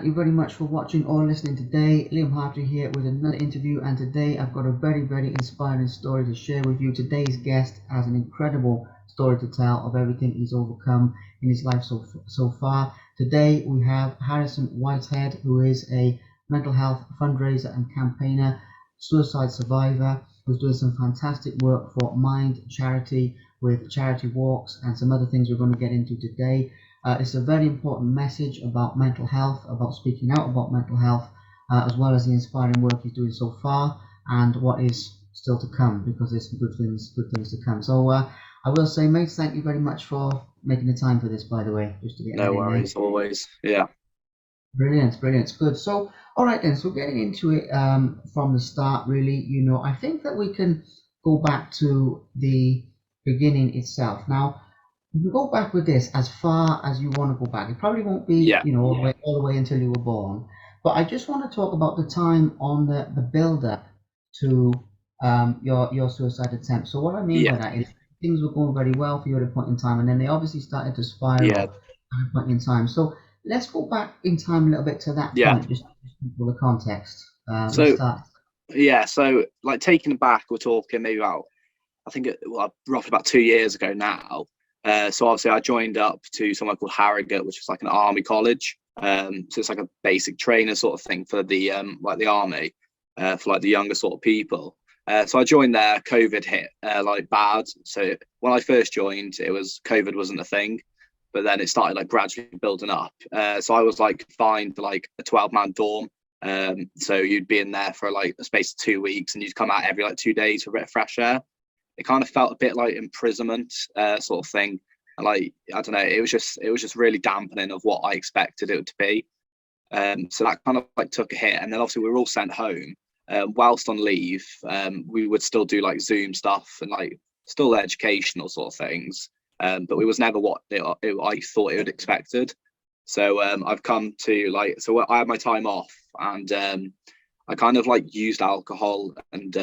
thank you very much for watching or listening today. Liam Hartley here with another interview, and today I've got a very, very inspiring story to share with you. Today's guest has an incredible story to tell of everything he's overcome in his life so far. Today we have Harrison Whitehead, who is a mental health fundraiser and campaigner, suicide survivor, who's doing some fantastic work for Mind Charity with charity walks and some other things we're going to get into today. It's a very important message about mental health, about speaking out about mental health, as well as the inspiring work he's doing so far and what is still to come, because there's some good things to come. So I will say, mate, thank you very much for making the time for this, by the way, just to get No worries, always. Yeah. Brilliant, good. So, all right then, so getting into it from the start, really, I think that we can go back to the beginning itself. Now, you can go back with this as far as you want to go back. It probably won't be, Yeah. all the way until you were born. But I just want to talk about the time on the build up to your suicide attempt. So what I mean by Yeah. that is things were going very well for you at a point in time, and then they obviously started to spiral Yeah. at a point in time. So let's go back in time a little bit to that Yeah. point, just for the context. Let's So, start. yeah. So, like, taking it back, we're talking maybe about, I think, roughly about 2 years ago now. So, obviously, I joined up to somewhere called Harrogate, which is like an army college. So, it's like a basic trainer sort of thing for the like the army, for like the younger sort of people. So I joined there. COVID hit like bad. So when I first joined, it was COVID wasn't a thing, but then it started like gradually building up. So I was like fined for like a 12-man dorm. So you'd be in there for like a space of 2 weeks, and you'd come out every like 2 days for a bit of fresh air. It kind of felt a bit like imprisonment, sort of thing. And like, I don't know, it was just really dampening of what I expected it to be. So that kind of like took a hit, and then obviously we were all sent home. Whilst on leave, we would still do like Zoom stuff and like still educational sort of things, but it was never what I thought it would expected. So I've come to like, so I had my time off, and I kind of like used alcohol and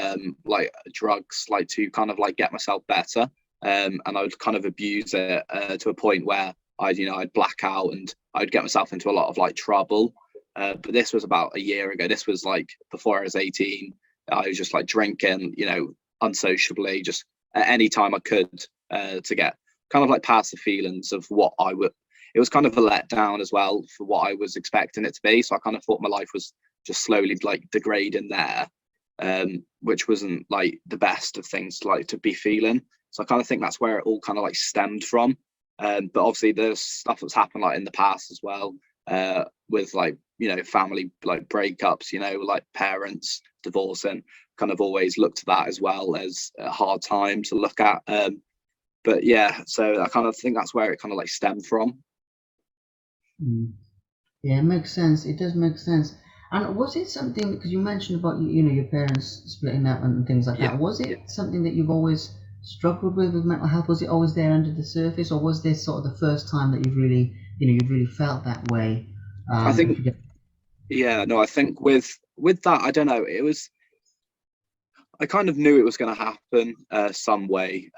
like drugs like to kind of like get myself better, and I would kind of abuse it to a point where I'd black out and I'd get myself into a lot of like trouble. But this was about a year ago. This was like before I was 18. I was just like drinking, unsociably, just at any time I could, to get kind of like past the feelings of what I would. It was kind of a letdown as well for what I was expecting it to be. So I kind of thought my life was just slowly like degrading there, which wasn't like the best of things like to be feeling. So I kind of think that's where it all kind of like stemmed from. But obviously there's stuff that's happened like in the past as well, with like family like breakups, like parents divorcing. Kind of always looked at that as well as a hard time to look at. But yeah, so I kind of think that's where it kind of like stemmed from. Mm. Yeah, it makes sense. It does make sense. And was it something, because you mentioned about your parents splitting up and things like Yeah. that? Was it something that you've always struggled with mental health? Was it always there under the surface, or was this sort of the first time that you've really felt that way? I If think, you get, yeah, no, I think with that, I don't know, I kind of knew it was going to happen some way,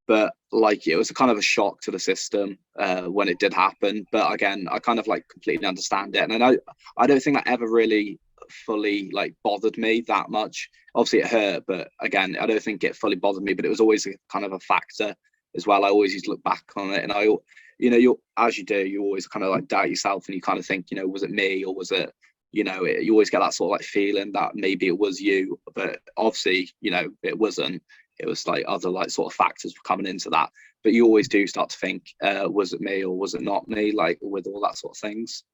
but like it was a kind of a shock to the system when it did happen. But again, I kind of like completely understand it, and I don't think that ever really fully like bothered me that much. Obviously, it hurt, but again, I don't think it fully bothered me. But it was always a kind of a factor as well. I always used to look back on it, and you as you do, you always kind of like doubt yourself, and you kind of think, was it me or was it you always get that sort of like feeling that maybe it was you, but obviously, it wasn't. It was like other like sort of factors were coming into that. But you always do start to think, was it me or was it not me? Like with all that sort of things.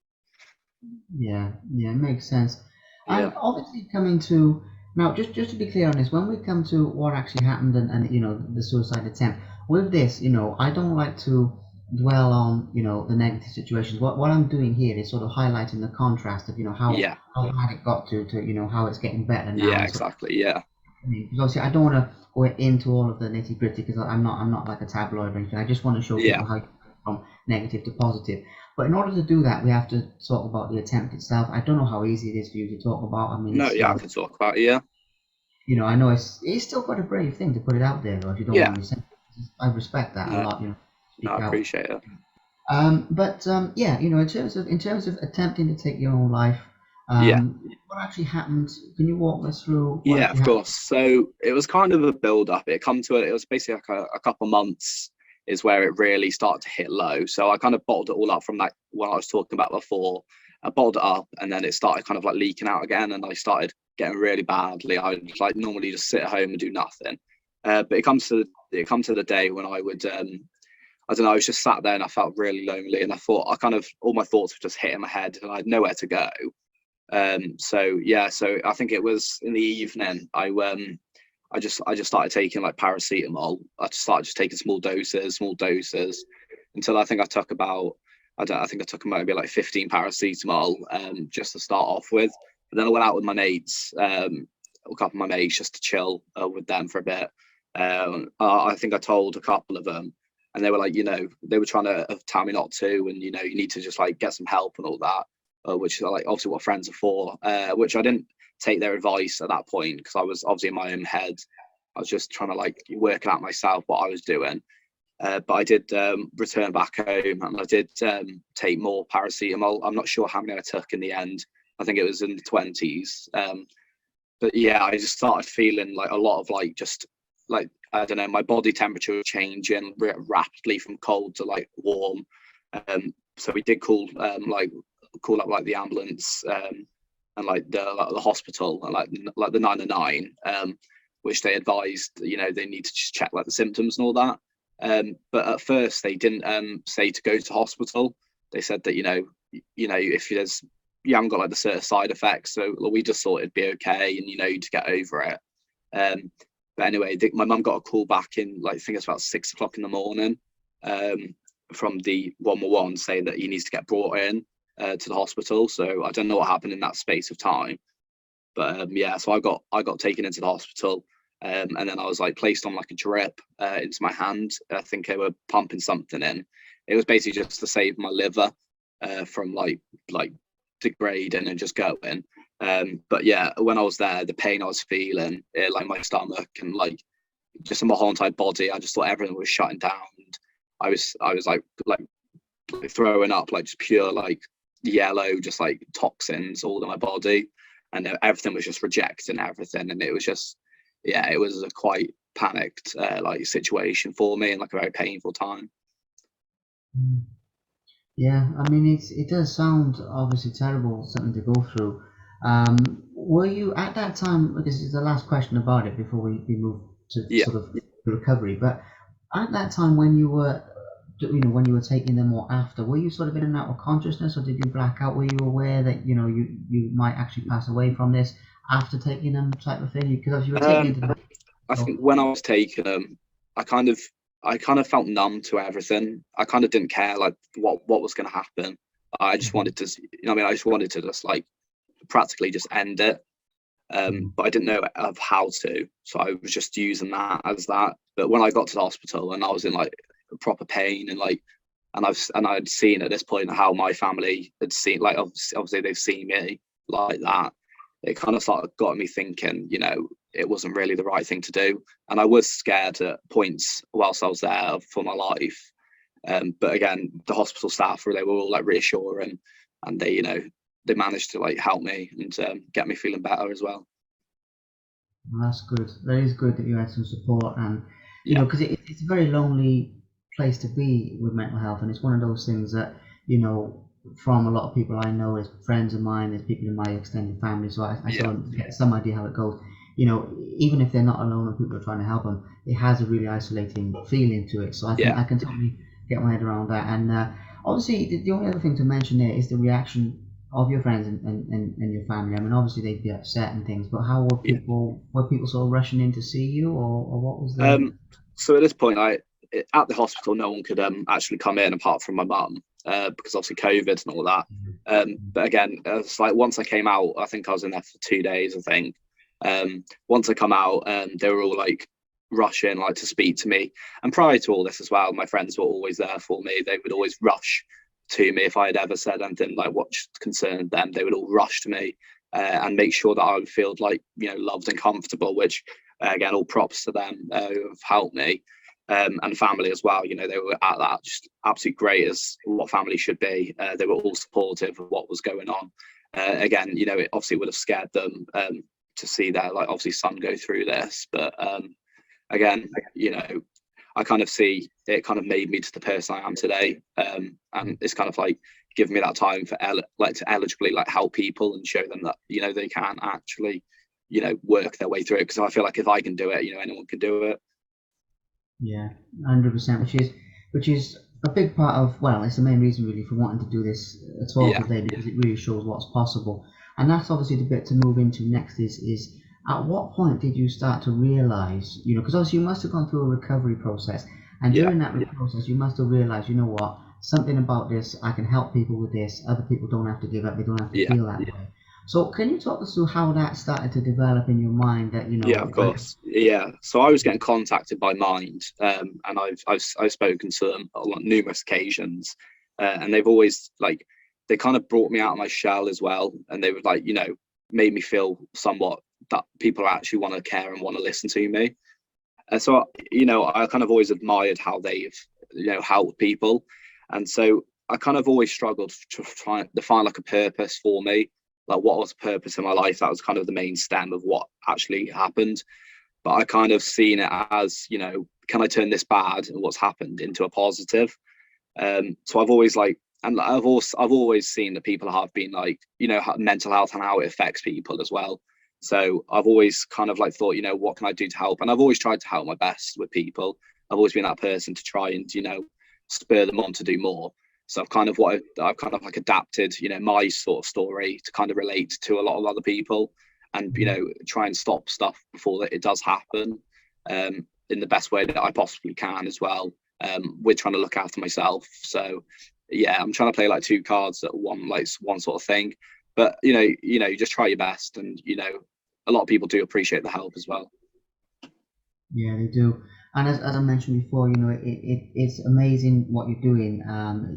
yeah, it makes sense. Yeah, And obviously, coming to now, just to be clear on this, when we come to what actually happened and the suicide attempt, with this, I don't like to dwell on the negative situations. What I'm doing here is sort of highlighting the contrast of yeah, how bad it got to how it's getting better now, yeah, and sort of, exactly. Yeah, because obviously I don't want to go into all of the nitty gritty, because I'm not like a tabloid or anything. I just want to show yeah. people how you go from negative to positive. But in order to do that, we have to talk about the attempt itself. I don't know how easy it is for you to talk about. I mean, No, it's yeah, I could talk about it. Yeah, I know it's still quite a brave thing to put it out there, though. If you don't yeah. mind me saying, I respect that a No, lot. no, Speak I out. appreciate it. Yeah, in terms of attempting to take your own life, Yeah. what actually happened? Can you walk us through what Yeah, actually of happened? course. So it was kind of a build up. It come to it. It was basically like a couple months is where it really started to hit low. So I kind of bottled it all up from that what I was talking about before. I bottled it up, and then it started kind of like leaking out again, and I started getting really badly. I would like normally just sit at home and do nothing. But it comes to the day when I would I don't know. I was just sat there and I felt really lonely, and I thought I kind of all my thoughts were just hitting my head, and I had nowhere to go. So yeah, so I think it was in the evening. I just started taking like paracetamol. I just started just taking small doses, until I think I took about I don't I think I took maybe like 15 paracetamol just to start off with. But then I went out with my mates, a couple of my mates just to chill with them for a bit. I think I told a couple of them, and they were like, they were trying to tell me not to, and you need to just like get some help and all that, which is like obviously what friends are for. Which I didn't take their advice at that point because I was obviously in my own head. I was just trying to like work it out myself what I was doing. But I did return back home, and I did take more paracetamol. I'm not sure how many I took in the end. I think it was in the 20s. But yeah, I just started feeling like a lot of like just like I don't know, my body temperature was changing rapidly from cold to like warm. So we did call up like the ambulance, and like the hospital, and like the 909, which they advised they need to just check like the symptoms and all that. But at first they didn't say to go to hospital. They said that if there's you haven't got like the certain side effects, so we just thought it'd be okay, and you'd get over it. But anyway, my mum got a call back in like I think it's about 6 o'clock in the morning, um, from the 111 saying that he needs to get brought in to the hospital. So I don't know what happened in that space of time, but yeah, so I got taken into the hospital, and then I was like placed on like a drip into my hand. I think they were pumping something in. It was basically just to save my liver from like degrading and just going. But yeah, when I was there, the pain I was feeling, like my stomach and like just in my whole entire body, I just thought everything was shutting down. And I was like throwing up like just pure like yellow, just like toxins all in my body, and everything was just rejecting everything, and it was just yeah, it was a quite panicked like situation for me and like a very painful time. Mm. Yeah, I mean it does sound obviously terrible, something to go through. Were you at that time? This is the last question about it before we move to Yeah. sort of the recovery. But at that time when you were, when you were taking them or after, were you sort of in and out of consciousness, or did you black out? Were you aware that you might actually pass away from this after taking them, type of thing? Because you were taking um into the I think so. when I was taking them, I kind of I kind of felt numb to everything. I kind of didn't care like what was going to happen. I just Mhm, wanted to, I mean, I just wanted to just like practically just end it. mhm, But I didn't know of how to, so I was just using that as that. But when I got to the hospital and I was in like proper pain and like, I'd seen at this point how my family had seen, like obviously they've seen me like that. It kind of started got me thinking, it wasn't really the right thing to do, and I was scared at points whilst I was there for my life. But again, the hospital staff they were all like reassuring, and they managed to like help me and get me feeling better as well. That's good. That is good that you had some support, and Yeah, because it's a very lonely place to be with mental health, and it's one of those things that from a lot of people I know, as friends of mine, as people in my extended family, so I yeah, sort of get some idea how it goes. Even if they're not alone and people are trying to help them, it has a really isolating feeling to it. So yeah. I can totally get my head around that. And obviously, the only other thing to mention there is the reaction of your friends and your family. I mean, obviously they'd be upset and things, but how were Yeah. people sort of rushing in to see you, or what was the? Um, so at this point, at the hospital, no one could actually come in apart from my mum, because obviously COVID and all that. But again, it's like once I came out, I think I was in there for 2 days. I think once I come out, they were all like rushing like to speak to me. And prior to all this as well, my friends were always there for me. They would always rush to me if I had ever said anything like what concerned them. They would all rush to me and make sure that I would feel like loved and comfortable, which again, all props to them who have helped me. and family as well. You know, they were at that just absolutely great as what family should be. They were all supportive of what was going on. Again, you know, it obviously would have scared them to see their like obviously son go through this, but again, you know, I kind of see it kind of made me to the person I am today, and it's kind of like given me that time for like to eligibly like help people and show them that, you know, they can actually, you know, work their way through it, because I feel like if I can do it, you know, anyone can do it. Yeah, 100%, which is a big part of, well, it's the main reason really for wanting to do this talk Yeah, today, because it really shows what's possible. And that's obviously the bit to move into next is at what point did you start to realize, you know, because obviously you must have gone through a recovery process, and yeah, during that process you must have realized, you know what, something about this, I can help people with this, other people don't have to give up, they don't have to yeah, feel that way. So can you talk us through how that started to develop in your mind that, you yeah, know, of course. Yeah. So I was getting contacted by Mind, and I've spoken to them on numerous occasions, and they've always like they kind of brought me out of my shell as well, and they would like, you know, made me feel somewhat that people actually want to care and want to listen to me. And so, you know, I kind of always admired how they've, you know, helped people. And so I kind of always struggled to try to find like a purpose for me. Like what was the purpose in my life? That was kind of the main stem of what actually happened. But I kind of seen it as, you know, can I turn this bad and what's happened into a positive? So I've always like, and I've always seen that people have been like, you know, mental health and how it affects people as well. So I've always kind of like thought, you know, what can I do to help? And I've always tried to help my best with people. I've always been that person to try and, you know, spur them on to do more. So I've kind of I've kind of like adapted, you know, my sort of story to kind of relate to a lot of other people, and you know, try and stop stuff before that it does happen, in the best way that I possibly can as well. We're trying to look after myself. So yeah, I'm trying to play like two cards at one, like one sort of thing. But you just try your best, and you know, a lot of people do appreciate the help as well. Yeah, they do. And as I mentioned before, you know, it's amazing what you're doing,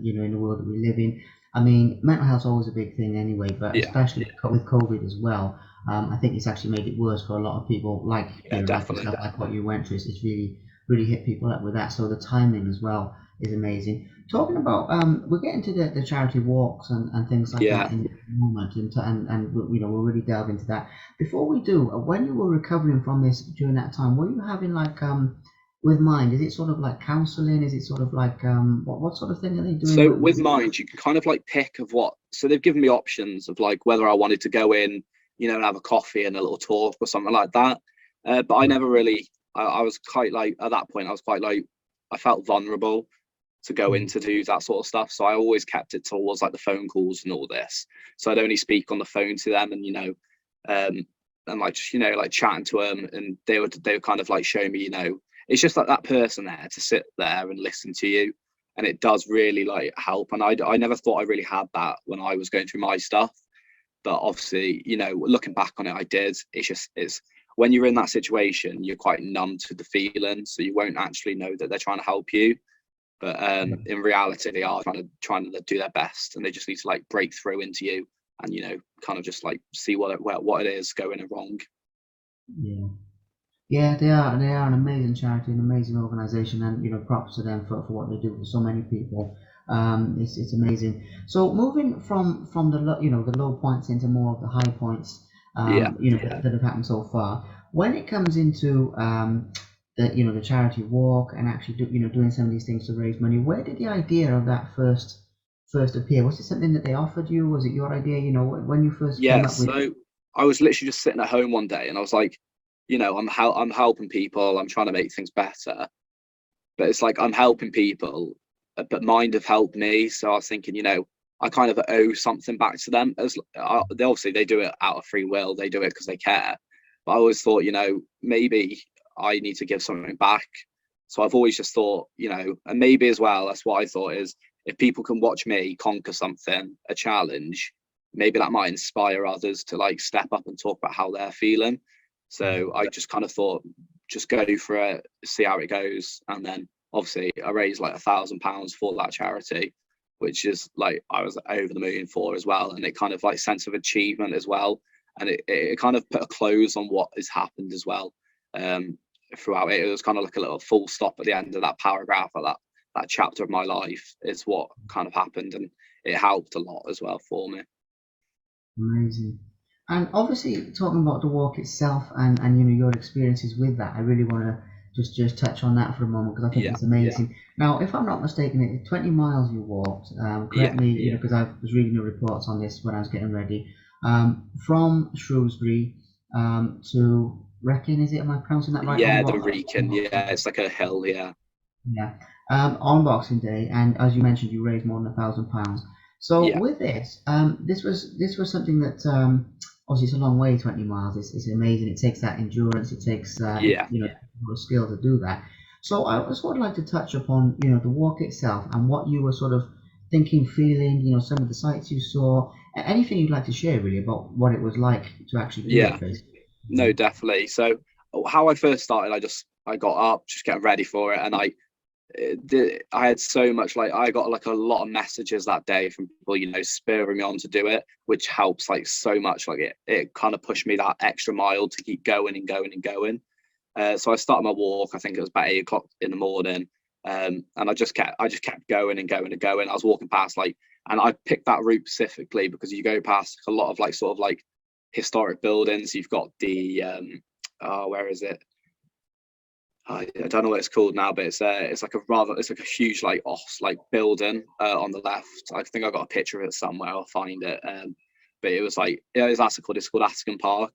you know, in the world that we live in. I mean, mental health's always a big thing anyway, but Yeah, especially with COVID as well, I think it's actually made it worse for a lot of people, like, yeah, you know, like definitely. yourself, like what you went through. It's really hit people up with that. So the timing as well is amazing. Talking about, we're getting to the charity walks and things like Yeah, that in a moment, and you know, we'll really delve into that. Before we do, when you were recovering from this during that time, were you having like with Mind? Is it sort of like counselling? Is it sort of like what sort of thing are they doing so with with Mind, you can kind of like pick of what. So they've given me options of like whether I wanted to go in, you know, and have a coffee and a little talk or something like that. But I never really. I was quite like at that point. I was quite like I felt vulnerable to go in Mm, to do that sort of stuff. So I always kept it towards like the phone calls and all this. So I'd only speak on the phone to them, and you know, and like just, you know, like chatting to them, and they would kind of like show me, you know, it's just like that person there to sit there and listen to you, and it does really like help. And I never thought I really had that when I was going through my stuff, but obviously, you know, looking back on it, I did. It's when you're in that situation, you're quite numb to the feeling, so you won't actually know that they're trying to help you. But in reality, they are trying to do their best, and they just need to like break through into you, and you know, kind of just like see what it is going wrong. yeah. Yeah, they are an amazing charity, an amazing organisation, and you know, props to them for what they do for so many people. It's amazing. So moving from the you know, the low points into more of the high points, Yeah, you know, that have happened so far. When it comes into the, you know, the charity walk and actually you know, doing some of these things to raise money, where did the idea of that first appear? Was it something that they offered you? Was it your idea? You know, when you first came yeah. up with? So I was literally just sitting at home one day, and I was like, you know, I'm helping people. I'm trying to make things better, but it's like I'm helping people, but Mind have helped me. So I was thinking, you know, I kind of owe something back to them. As they obviously they do it out of free will, they do it because they care. But I always thought, you know, maybe I need to give something back. So I've always just thought, you know, and maybe as well, that's what I thought is if people can watch me conquer something, a challenge, maybe that might inspire others to like step up and talk about how they're feeling. So I just kind of thought, just go for it, see how it goes, and then obviously I raised like £1,000 for that charity, which is like I was over the moon for as well, and it kind of like sense of achievement as well, and it kind of put a close on what has happened as well. throughout it. It was kind of like a little full stop at the end of that paragraph, or that chapter of my life is what kind of happened, and it helped a lot as well for me. Amazing. And obviously, talking about the walk itself and your experiences with that, I really want to just touch on that for a moment because I think it's amazing. Now, if I'm not mistaken, it's 20 miles you walked. Correct me, because I was reading the reports on this when I was getting ready. From Shrewsbury to Wrekin, is it? Am I pronouncing that right? Yeah, the Wrekin. Yeah, it's like a hill. Yeah. Yeah. On Boxing Day, and as you mentioned, you raised more than £1,000. So with this, this was something that obviously it's a long way, 20 miles. It's amazing. It takes that endurance. It takes skill to do that. So I just would like to touch upon the walk itself and what you were sort of thinking, feeling. Some of the sights you saw. Anything you'd like to share really about what it was like to actually do it, basically. No, definitely. So how I first started, I got up, just getting ready for it, and I had so much, like I got like a lot of messages that day from people spurring me on to do it, which helps like so much. Like it kind of pushed me that extra mile to keep going and going and going. So I started my walk, I think it was about 8 o'clock in the morning, and I just kept going and going and going. I was walking past and I picked that route specifically because you go past a lot of like sort of like historic buildings. You've got the where is it? I don't know what it's called now, but it's like a huge like building on the left. I think I got a picture of it somewhere. I'll find it. But it was like it's called Aston Park,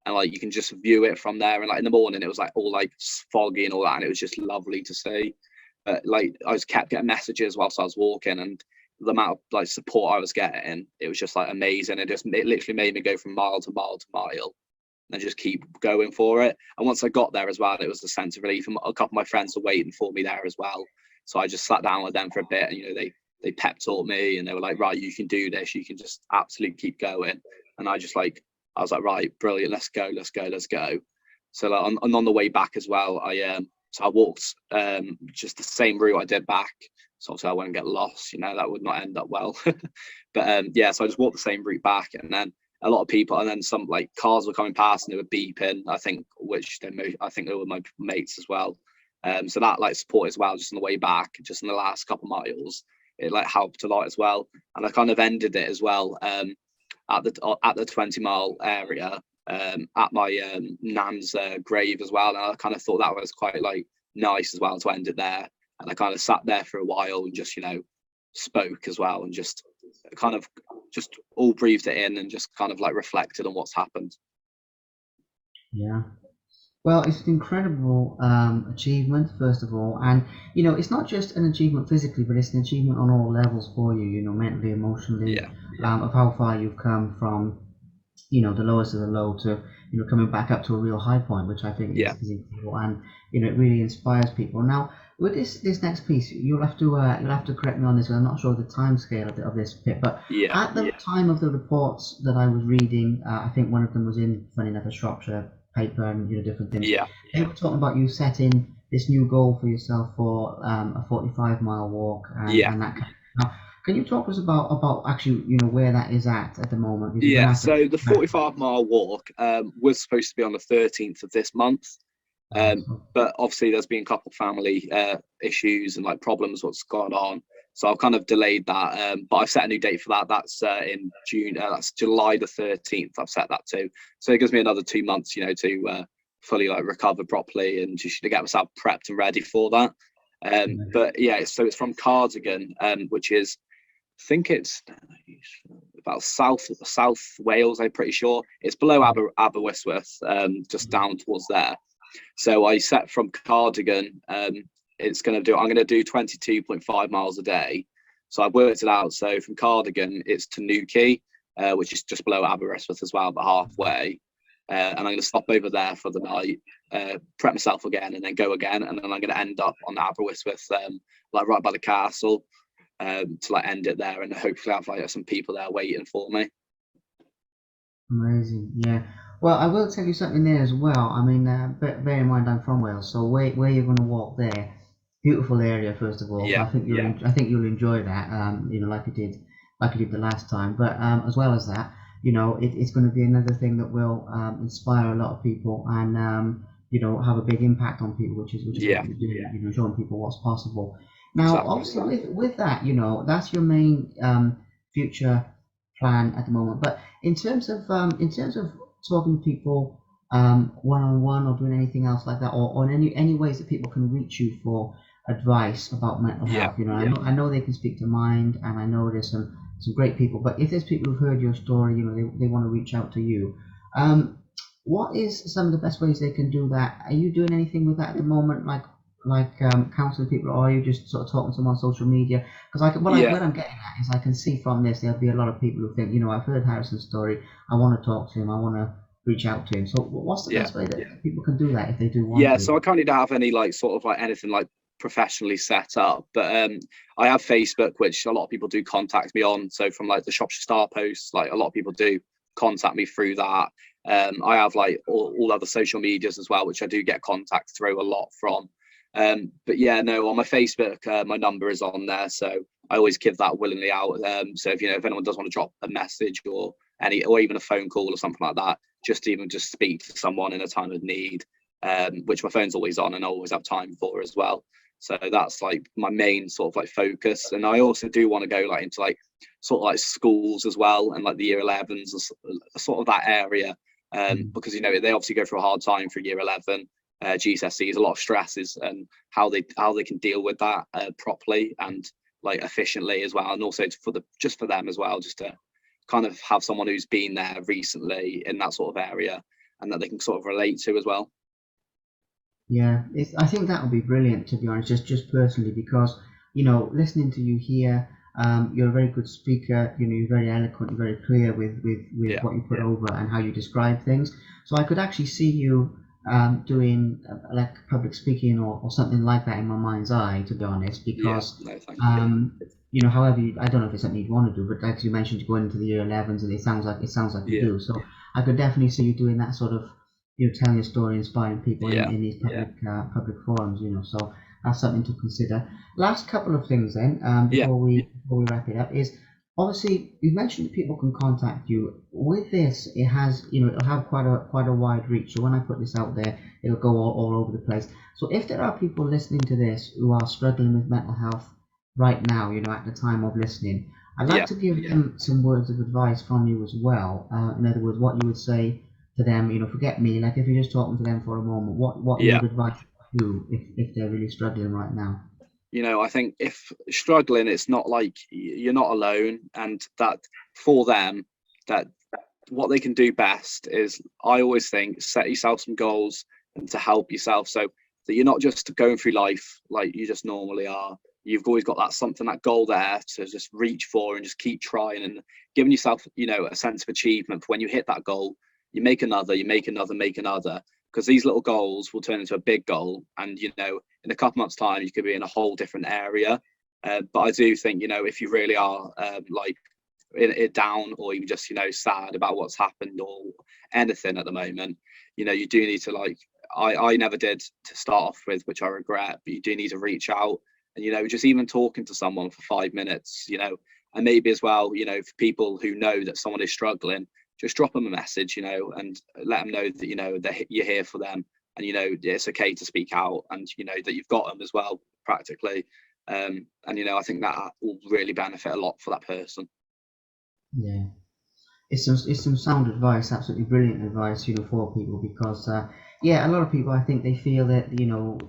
and like you can just view it from there. And like in the morning, it was like all like foggy and all that, and it was just lovely to see. But like I just kept getting messages whilst I was walking, and the amount of like support I was getting, it was just like amazing. It literally made me go from mile to mile to mile and just keep going for it. And once I got there as well, it was a sense of relief. And a couple of my friends were waiting for me there as well. So I just sat down with them for a bit, and they pep talked me, and they were like, right, you can do this, you can just absolutely keep going. And I was like, right, brilliant, let's go. So like, on the way back as well, I walked just the same route I did back. So obviously I won't get lost, that would not end up well. But so I just walked the same route back, and then a lot of people, and then some like cars were coming past and they were beeping, I think they were my mates as well. So that like support as well, just on the way back, just in the last couple of miles, it like helped a lot as well. And I kind of ended it as well at the 20-mile area at my nan's grave as well. And I kind of thought that was quite like nice as well to end it there. And I kind of sat there for a while and just spoke as well, and just kind of just all breathed it in and just kind of like reflected on what's happened. Yeah. Well, it's an incredible achievement, first of all, and it's not just an achievement physically, but it's an achievement on all levels for you. Mentally, emotionally, of how far you've come from, the lowest of the low to coming back up to a real high point, which I think is incredible, and it really inspires people. Now, with this next piece, you'll have to correct me on this, because I'm not sure the time scale of this bit, but at the time of the reports that I was reading, I think one of them was in, funny enough, a Shropshire paper and different things. They were talking about you setting this new goal for yourself for a 45-mile walk and that kind of. Now, can you talk to us about actually where that is at the moment? So the 45-mile walk was supposed to be on the 13th of this month, but obviously there's been a couple of family issues and like problems what's gone on, so I've kind of delayed that, but I've set a new date for that. That's in June. That's July the 13th. I've set that to, so it gives me another 2 months to fully like recover properly and just to get myself prepped and ready for that. But so it's from Cardigan, which is, I think it's about South Wales, I'm pretty sure. It's below Aberystwyth, just down towards there. So I set from Cardigan, I'm going to do 22.5 miles a day. So I've worked it out. So from Cardigan, it's to Newquay, which is just below Aberystwyth as well, but halfway. And I'm going to stop over there for the night, prep myself again, and then go again. And then I'm going to end up on Aberystwyth, like right by the castle, to like end it there, and hopefully have like some people there waiting for me. Amazing, yeah. Well, I will tell you something there as well. I mean, bear in mind I'm from Wales, so where you're going to walk there, beautiful area first of all. I think you'll enjoy that. Like you did the last time. But as well as that, it's going to be another thing that will inspire a lot of people and have a big impact on people, which is what Yeah, you do, showing people what's possible. Now, exactly. obviously, with that, that's your main future plan at the moment. But in terms of talking to people one on one, or doing anything else like that, or in any ways that people can reach you for advice about mental Yeah. health. I know they can speak to Mind, and I know there's some great people. But if there's people who've heard your story, they want to reach out to you. Um, what is some of the best ways they can do that? Are you doing anything with that at the moment, like counseling people, or are you just sort of talking to them on social media? Because Yeah. what I'm getting at is I can see from this there'll be a lot of people who think, I've heard Harrison's story, I want to talk to him, I want to reach out to him. So what's the Yeah. best way that people can do that if they do want Yeah, to? so I currently don't have any like sort of like anything like professionally set up, but I have Facebook, which a lot of people do contact me on. So from like the Shropshire Star posts, like a lot of people do contact me through that. I have like all other social medias as well, which I do get contact through a lot from. But yeah, no, on my Facebook, my number is on there, so I always give that willingly out. So if anyone does want to drop a message or even a phone call or something like that, just speak to someone in a time of need, which my phone's always on and I always have time for as well. So that's like my main sort of like focus. And I also do want to go like into like sort of like schools as well, and like the year 11s, sort of that area, Mm. because they obviously go through a hard time for year 11. GCSEs, a lot of stresses, and how they can deal with that properly and like efficiently as well, and also for them as well, just to kind of have someone who's been there recently in that sort of area and that they can sort of relate to as well. Yeah, I think that would be brilliant, to be honest, just personally, because listening to you here, you're a very good speaker. You're very eloquent, you're very clear with Yeah, what you put over and how you describe things. So I could actually see you doing like public speaking or something like that in my mind's eye, to be honest, yeah, because no, thank you. however, I don't know if it's something you'd want to do, but like you mentioned, going into the year 11s, and it sounds like you Yeah, do. So I could definitely see you doing that sort of telling your story, inspiring people yeah, in these public forums. So that's something to consider. Last couple of things then, yeah, before we wrap it up, is obviously you mentioned that people can contact you. With this, it has it'll have quite a wide reach. So when I put this out there, it'll go all over the place. So if there are people listening to this who are struggling with mental health right now, at the time of listening, I'd like yeah. to give them some words of advice from you as well. In other words, what you would say to them, forget me, like if you're just talking to them for a moment, what you Yeah. would advise do if they're really struggling right now. I think if struggling, it's not like you're not alone, and that for them, that what they can do best is, I always think, set yourself some goals and to help yourself, so that you're not just going through life like you just normally are. You've always got that goal there to just reach for and just keep trying and giving yourself, a sense of achievement. For when you hit that goal, you make another, make another, because these little goals will turn into a big goal. And, in a couple months' time, you could be in a whole different area. But I do think, if you really are like it down, or even just sad about what's happened or anything at the moment, you do need to, like, I never did to start off with, which I regret, but you do need to reach out and just even talking to someone for 5 minutes, and maybe as well, for people who know that someone is struggling, just drop them a message, and let them know that that you're here for them, and it's okay to speak out, and that you've got them as well, practically. And I think that will really benefit a lot for that person. Yeah, it's some sound advice, absolutely brilliant advice, for people, because yeah, a lot of people, I think they feel that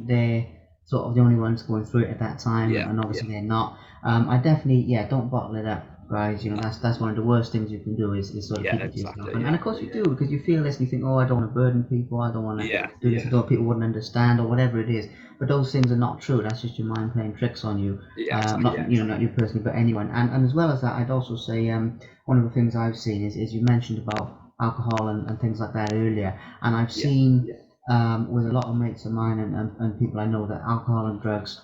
they're sort of the only ones going through it at that time, and, Yeah, and obviously they're not. I definitely, yeah, don't bottle it up, guys. no, That's one of the worst things you can do is sort of yeah, keep it to yourself, exactly, and yeah, of course you do, because you feel this and you think, oh, I don't want to burden people, I don't want to yeah, do this, I don't people wouldn't understand or whatever it is. But those things are not true. That's just your mind playing tricks on you. yeah, Not exactly, not you personally, but anyone. And as well as that, I'd also say one of the things I've seen is you mentioned about alcohol and things like that earlier, and I've yeah, seen with a lot of mates of mine and people I know that alcohol and drugs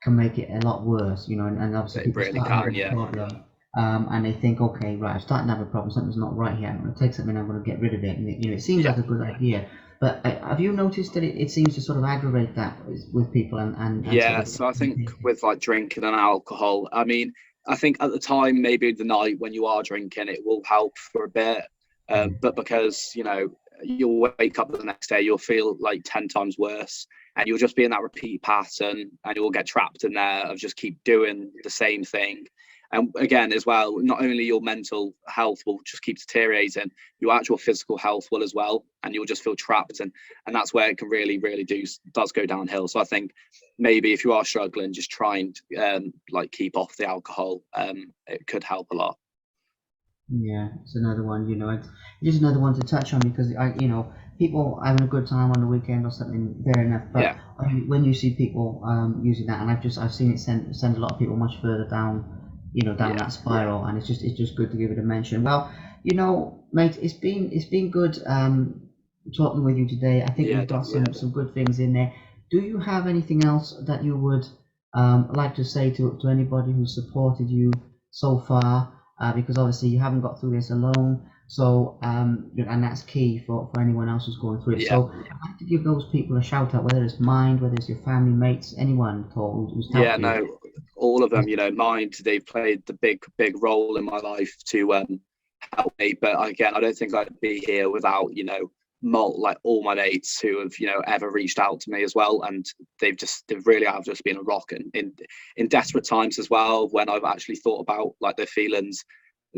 can make it a lot worse, and obviously it people really start can, having a yeah, problem, and they think, okay, right, I'm starting to have a problem, something's not right here, I'm going to take something, I'm going to get rid of it, and it seems yeah. like a good idea, but have you noticed that it seems to sort of aggravate that with people and sort Yeah, of so I think with like drinking and alcohol, I mean, I think at the time, maybe the night when you are drinking, it will help for a bit. yeah, But because, you'll wake up the next day, you'll feel like 10 times worse, and you'll just be in that repeat pattern, and you'll get trapped in there of just keep doing the same thing. And again, as well, not only your mental health will just keep deteriorating, your actual physical health will as well, and you'll just feel trapped, and that's where it can really does go downhill. So I think maybe if you are struggling, just try and like keep off the alcohol. It could help a lot. Yeah, it's another one, it's just another one to touch on, because people having a good time on the weekend or something, fair enough. But Yeah. when you see people using that, and I've seen it send a lot of people much further down, down that spiral, and it's just good to give it a mention. Well, mate, it's been good talking with you today. I think we've got some good things in there. Do you have anything else that you would like to say to anybody who's supported you so far? Because obviously you haven't got through this alone, so and that's key for anyone else who's going through it. So I'd like to give those people a shout out, whether it's Mind, whether it's your family, mates, anyone at all who's helped you. No, all of them. Mind, they've played the big role in my life to help me. But again, I don't think I'd be here without like all my mates who have ever reached out to me as well, and they really have just been a rock in desperate times as well, when I've actually thought about like the feelings.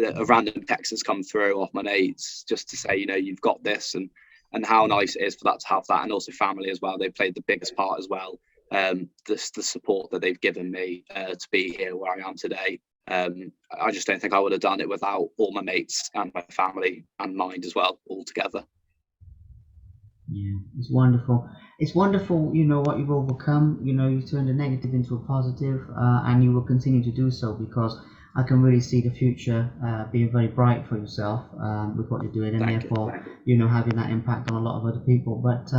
A random text has come through off my mates just to say you've got this, and how nice it is for that to have that. And also family as well, they've played the biggest part as well. The support that they've given me to be here where I am today. I just don't think I would have done it without all my mates and my family and Mind as well, all together. Yeah, it's wonderful. It's wonderful, what you've overcome. You've turned a negative into a positive, and you will continue to do so, because I can really see the future being very bright for yourself with what you're doing, and therefore, having that impact on a lot of other people. But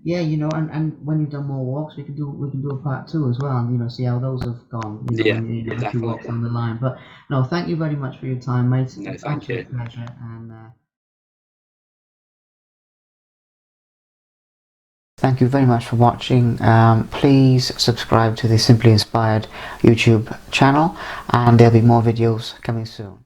yeah, and when you've done more walks, we can do a part 2 as well, and see how those have gone. When a few walks down the line. But no, thank you very much for your time, mate. No, it's thank you. Pleasure, and thank you very much for watching. Please subscribe to the Simply Inspired YouTube channel, and there'll be more videos coming soon.